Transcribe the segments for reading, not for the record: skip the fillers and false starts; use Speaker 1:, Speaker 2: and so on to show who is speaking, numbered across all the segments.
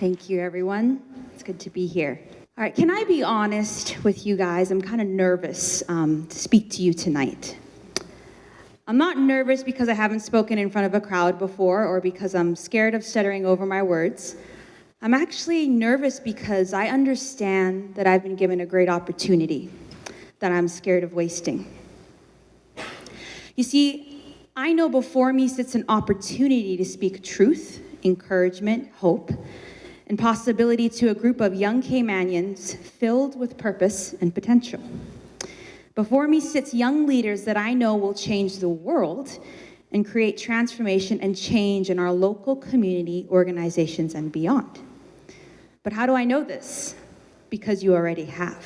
Speaker 1: Thank you, everyone. It's good to be here. All right, can I be honest with you guys? I'm kind of nervous to speak to you tonight. I'm not nervous because I haven't spoken in front of a crowd before or because I'm scared of stuttering over my words. I'm actually nervous because I understand that I've been given a great opportunity that I'm scared of wasting. You see, I know before me sits an opportunity to speak truth, encouragement, hope, and possibility to a group of young Caymanians filled with purpose and potential. Before me sits young leaders that I know will change the world and create transformation and change in our local community, organizations, and beyond. But how do I know this? Because you already have.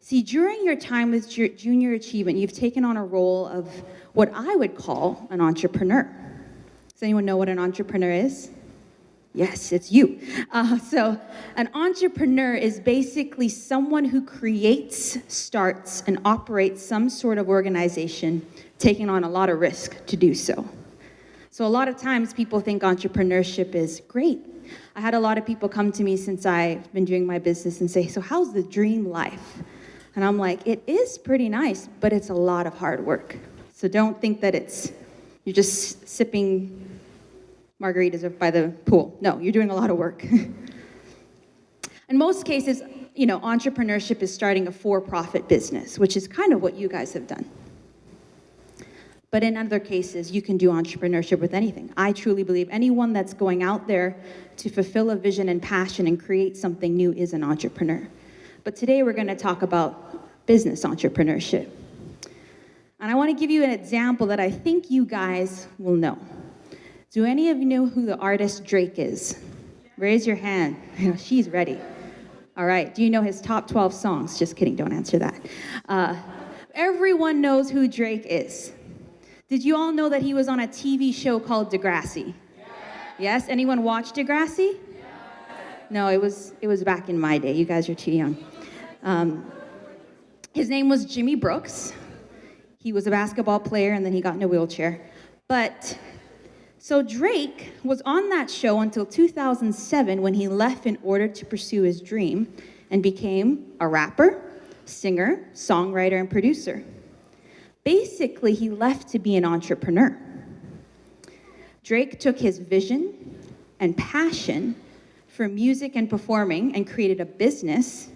Speaker 1: See, during your time with Junior Achievement, you've taken on a role of what I would call an entrepreneur. Does anyone know what an entrepreneur is? Yes, it's you. So an entrepreneur is basically someone who creates, starts, and operates some sort of organization, taking on a lot of risk to do so. So a lot of times people think entrepreneurship is great. I had a lot of people come to me since I've been doing my business and say, so how's the dream life? And I'm like, it is pretty nice, but it's a lot of hard work. So don't think that you're just sipping margaritas by the pool. No, you're doing a lot of work. In most cases, entrepreneurship is starting a for-profit business, which is kind of what you guys have done. But in other cases, you can do entrepreneurship with anything. I truly believe anyone that's going out there to fulfill a vision and passion and create something new is an entrepreneur. But today we're going to talk about business entrepreneurship. And I want to give you an example that I think you guys will know. Do any of you know who the artist Drake is? Raise your hand. She's ready. All right. Do you know his top 12 songs? Just kidding. Don't answer that. Everyone knows who Drake is. Did you all know that he was on a TV show called Degrassi? Yes? Anyone watch Degrassi? No, it was back in my day. You guys are too young. His name was Jimmy Brooks. He was a basketball player, and then he got in a wheelchair. So Drake was on that show until 2007 when he left in order to pursue his dream and became a rapper, singer, songwriter, and producer. Basically, he left to be an entrepreneur. Drake took his vision and passion for music and performing and created a business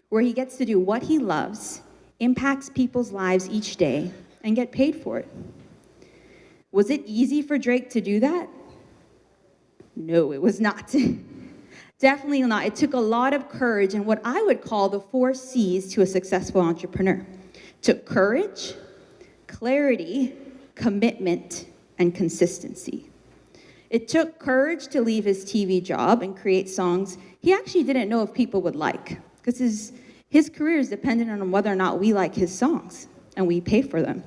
Speaker 1: where he gets to do what he loves, impacts people's lives each day, and get paid for it. Was it easy for Drake to do that? No, it was not. Definitely not. It took a lot of courage and what I would call the 4 C's to a successful entrepreneur. It took courage, clarity, commitment, and consistency. It took courage to leave his TV job and create songs he actually didn't know if people would like, because his career is dependent on whether or not we like his songs, and we pay for them.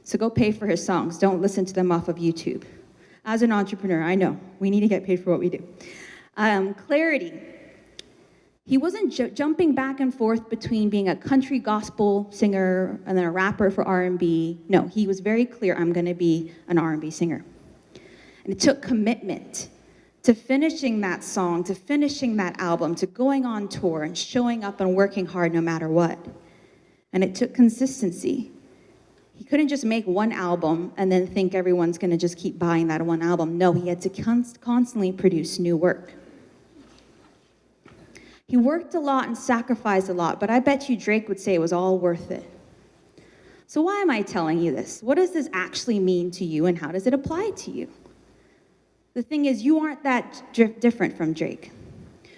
Speaker 1: So go pay for his songs. Don't listen to them off of YouTube. As an entrepreneur, I know we need to get paid for what we do. Clarity. He wasn't jumping back and forth between being a country gospel singer and then a rapper for R&B. No, he was very clear, I'm going to be an R&B singer. And it took commitment to finishing that song, to finishing that album, to going on tour and showing up and working hard no matter what. And it took consistency. He couldn't just make one album and then think everyone's going to just keep buying that one album. No, he had to constantly produce new work. He worked a lot and sacrificed a lot, but I bet you Drake would say it was all worth it. So why am I telling you this? What does this actually mean to you, and how does it apply to you? The thing is, you aren't that different from Drake.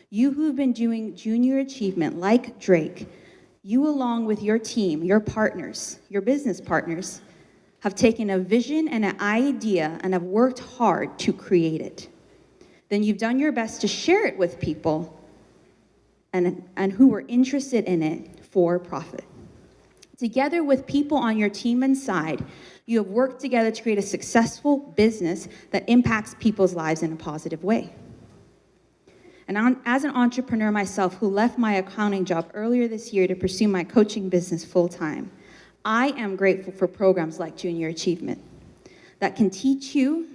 Speaker 1: You who've been doing Junior Achievement like Drake, you along with your team, your partners, your business partners, have taken a vision and an idea and have worked hard to create it. Then you've done your best to share it with people and who were interested in it for profit. Together with people on your team and side, you have worked together to create a successful business that impacts people's lives in a positive way. And as an entrepreneur myself who left my accounting job earlier this year to pursue my coaching business full-time, I am grateful for programs like Junior Achievement that can teach you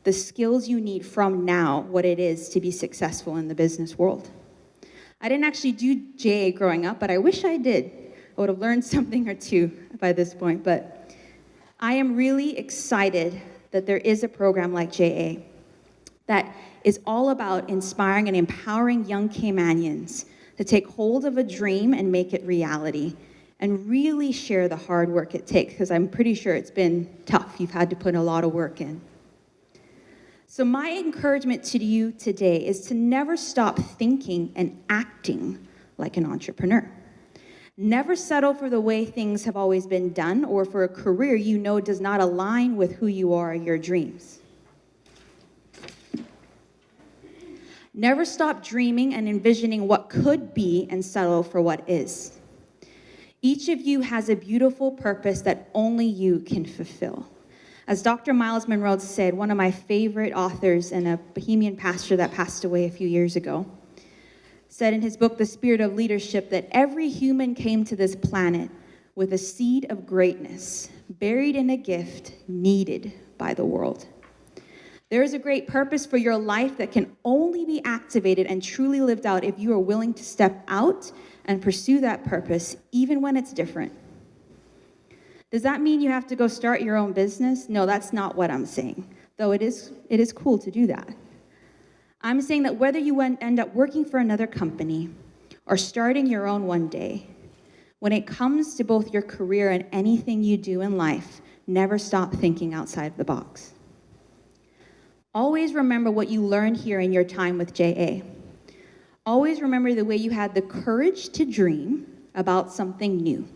Speaker 1: the skills you need from now, what it is to be successful in the business world. I didn't actually do JA growing up, but I wish I did. I would have learned something or two by this point, but I am really excited that there is a program like JA that is all about inspiring and empowering young Caymanians to take hold of a dream and make it reality, and really share the hard work it takes, because I'm pretty sure it's been tough. You've had to put a lot of work in. So my encouragement to you today is to never stop thinking and acting like an entrepreneur. Never settle for the way things have always been done, or for a career you know does not align with who you are and your dreams. Never stop dreaming and envisioning what could be and settle for what is. Each of you has a beautiful purpose that only you can fulfill. As Dr. Miles Monroe said, one of my favorite authors and a Bohemian pastor that passed away a few years ago, said in his book, The Spirit of Leadership, that every human came to this planet with a seed of greatness, buried in a gift needed by the world. There is a great purpose for your life that can only be activated and truly lived out if you are willing to step out and pursue that purpose, even when it's different. Does that mean you have to go start your own business? No, that's not what I'm saying, though it is cool to do that. I'm saying that whether you end up working for another company or starting your own one day, when it comes to both your career and anything you do in life, never stop thinking outside the box. Always remember what you learned here in your time with JA. Always remember the way you had the courage to dream about something new,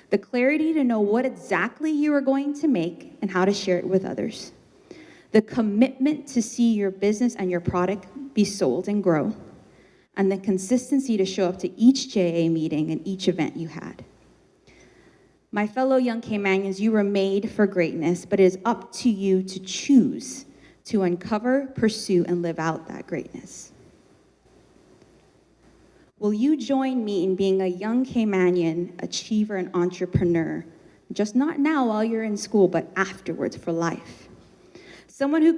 Speaker 1: the clarity to know what exactly you are going to make and how to share it with others, the commitment to see your business and your product be sold and grow, and the consistency to show up to each JA meeting and each event you had. My fellow young Caymanians, you were made for greatness, but it is up to you to choose to uncover, pursue, and live out that greatness. Will you join me in being a young Caymanian achiever and entrepreneur, just not now while you're in school, but afterwards for life? Someone who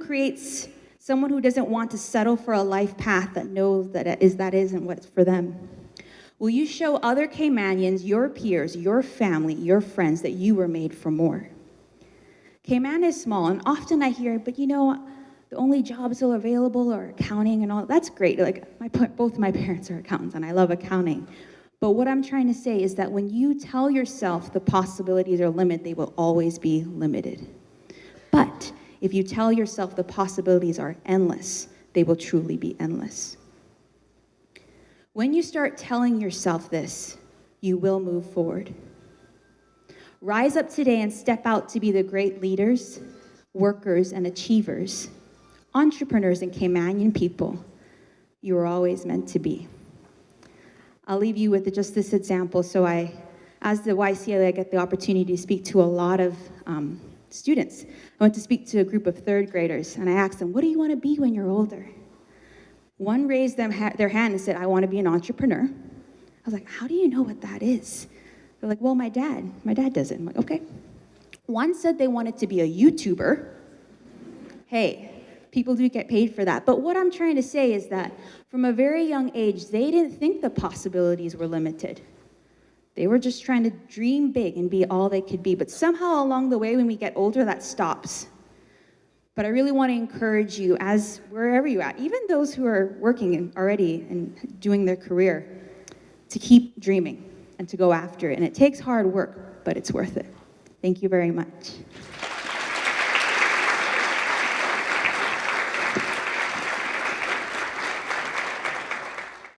Speaker 1: doesn't want to settle for a life path that knows that isn't what's for them. Will you show other Caymanians, your peers, your family, your friends, that you were made for more? Cayman is small, and often I hear, but you know, the only jobs still available are accounting and all. That's great. Like both my parents are accountants, and I love accounting. But what I'm trying to say is that when you tell yourself the possibilities are limited, they will always be limited. But if you tell yourself the possibilities are endless, they will truly be endless. When you start telling yourself this, you will move forward. Rise up today and step out to be the great leaders, workers, and achievers, entrepreneurs and Caymanian people you were always meant to be. I'll leave you with just this example. So as the YCLA, I get the opportunity to speak to a lot of students. I went to speak to a group of third graders, and I asked them, what do you want to be when you're older? One raised their hand and said, I want to be an entrepreneur. I was like, how do you know what that is? They're like, well, my dad does it. I'm like, okay. One said they wanted to be a YouTuber. Hey, people do get paid for that. But what I'm trying to say is that from a very young age, they didn't think the possibilities were limited. They were just trying to dream big and be all they could be. But somehow along the way, when we get older, that stops. But I really want to encourage you, as wherever you're at, even those who are working already and doing their career, to keep dreaming and to go after it. And it takes hard work, but it's worth it. Thank you very much.